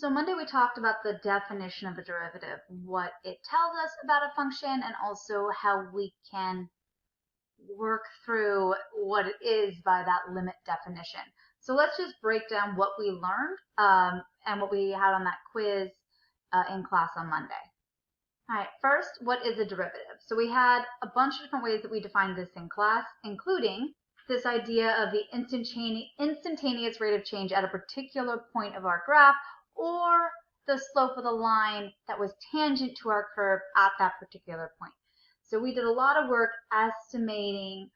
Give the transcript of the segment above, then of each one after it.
So Monday we talked about the definition of a derivative, what it tells us about a function, and also how we can work through what it is by that limit definition. So let's just break down what we learned and what we had on that quiz in class on Monday. All right, first, what is a derivative? So we had a bunch of different ways that we defined this in class, including this idea of the instantaneous rate of change at a particular point of our graph, or the slope of the line that was tangent to our curve at that particular point. So we did a lot of work estimating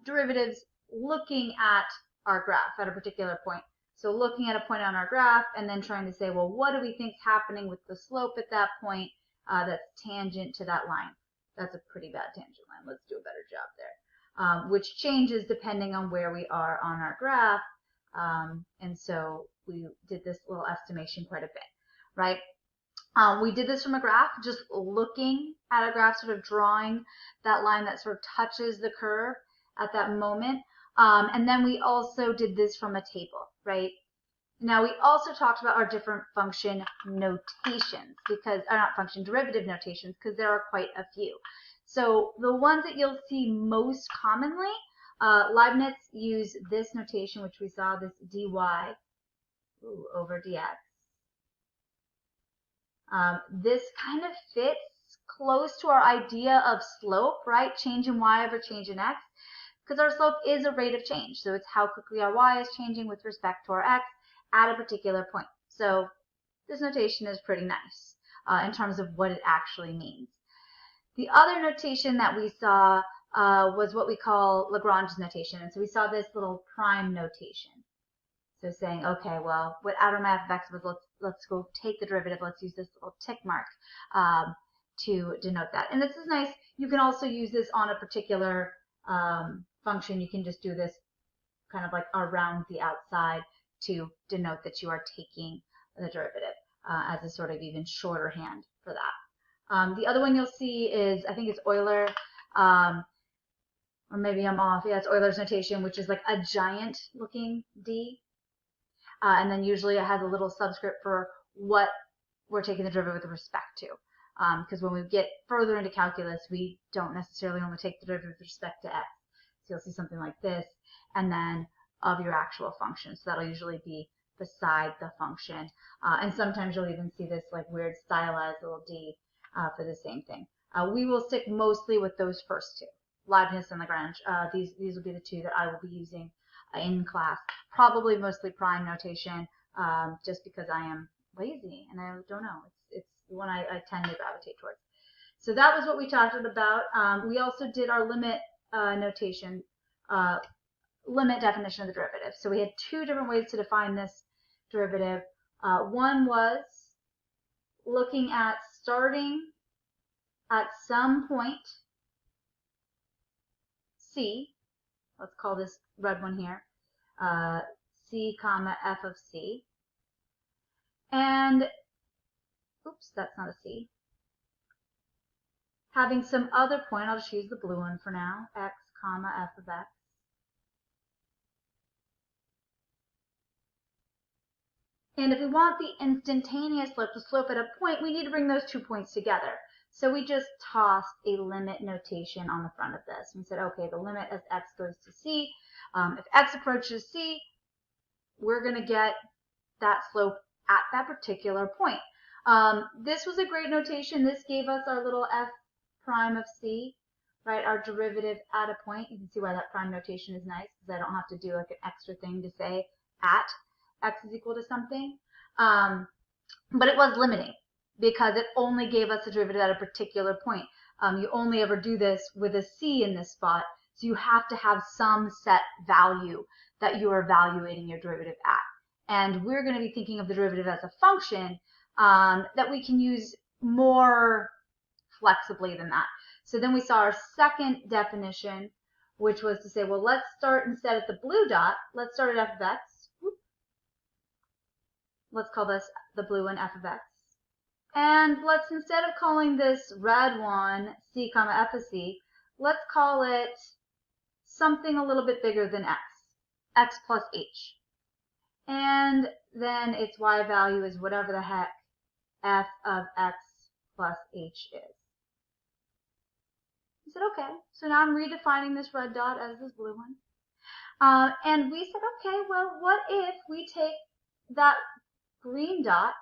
derivatives looking at our graph at a particular point. So looking at a point on our graph and then trying to say, well, what do we think is happening with the slope at that point that's tangent to that line? That's a pretty bad tangent line. Let's do a better job there. Which changes depending on where we are on our graph. And so we did this little estimation quite a bit, right? We did this from a graph, just looking at a graph, sort of drawing that line that sort of touches the curve at that moment. And then we also did this from a table, right? Now we also talked about our different function notations, because, or not function, derivative notations, because there are quite a few. So the ones that you'll see most commonly, Leibniz used this notation, which we saw, this dy over dx. This kind of fits close to our idea of slope, right? Change in y over change in x, because our slope is a rate of change. So it's how quickly our y is changing with respect to our x at a particular point. So this notation is pretty nice in terms of what it actually means. The other notation that we saw was what we call Lagrange's notation. And so we saw this little prime notation. So saying, okay, well, what out of my f of x was, let's go take the derivative. Let's use this little tick mark to denote that. And this is nice. You can also use this on a particular function. You can just do this kind of like around the outside to denote that you are taking the derivative as a sort of even shorter hand for that. The other one you'll see is, I think it's Euler, or maybe I'm off. Yeah, it's Euler's notation, which is like a giant looking d. And then usually it has a little subscript for what we're taking the derivative with respect to. Because when we get further into calculus, we don't necessarily only take the derivative with respect to x. So you'll see something like this, and then of your actual function. So that'll usually be beside the function. And sometimes you'll even see this like weird stylized little d for the same thing. We will stick mostly with those first two, Leibniz and Lagrange. These will be the two that I will be using in class. Probably mostly prime notation, just because I am lazy and I don't know. It's the one I tend to gravitate towards. So that was what we talked about. We also did our limit notation, limit definition of the derivative. So we had two different ways to define this derivative. One was looking at starting at some point C. Let's call this red one here, C comma f of c. And, oops, that's not a c. Having some other point, I'll just use the blue one for now, x comma f of x. And if we want the instantaneous slope, the slope at a point, we need to bring those 2 points together. So we just tossed a limit notation on the front of this. We said, okay, the limit as x goes to c. If x approaches c, we're going to get that slope at that particular point. This was a great notation. This gave us our little f prime of c, right? Our derivative at a point. You can see why that prime notation is nice, because I don't have to do like an extra thing to say at x is equal to something. But it was limiting, because it only gave us a derivative at a particular point. You only ever do this with a c in this spot, so you have to have some set value that you are evaluating your derivative at. And we're going to be thinking of the derivative as a function that we can use more flexibly than that. So then we saw our second definition, which was to say, well, let's start instead at the blue dot. Let's start at f of x. Let's call this the blue one f of x. And let's, instead of calling this red one c comma f of c, let's call it something a little bit bigger than x plus h. and then its y value is whatever the heck f of x plus h is. I said, okay, so now I'm redefining this red dot as this blue one. And we said, okay, well, what if we take that green dot,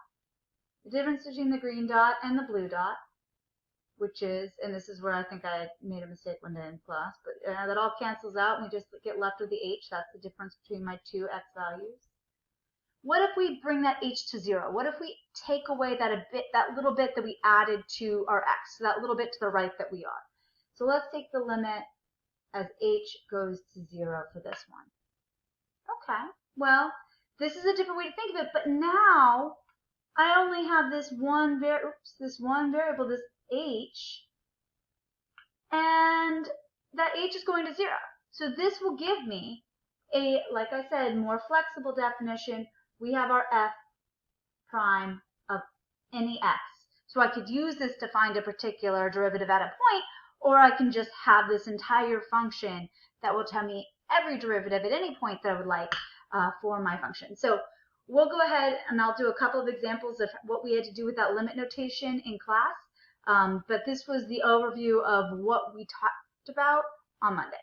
the difference between the green dot and the blue dot, which is, and this is where I think I made a mistake one day in class, but that all cancels out and we just get left with the h. That's the difference between my two x values. What if we bring that h to 0? What if we take away that little bit that we added to our x, so that little bit to the right that we are? So let's take the limit as h goes to 0 for this one. Okay, well, this is a different way to think of it, but now I only have this one variable, this h, and that h is going to 0. So this will give me a, like I said, more flexible definition. We have our f prime of any x. So I could use this to find a particular derivative at a point, or I can just have this entire function that will tell me every derivative at any point that I would like for my function. So we'll go ahead and I'll do a couple of examples of what we had to do with that limit notation in class. But this was the overview of what we talked about on Monday.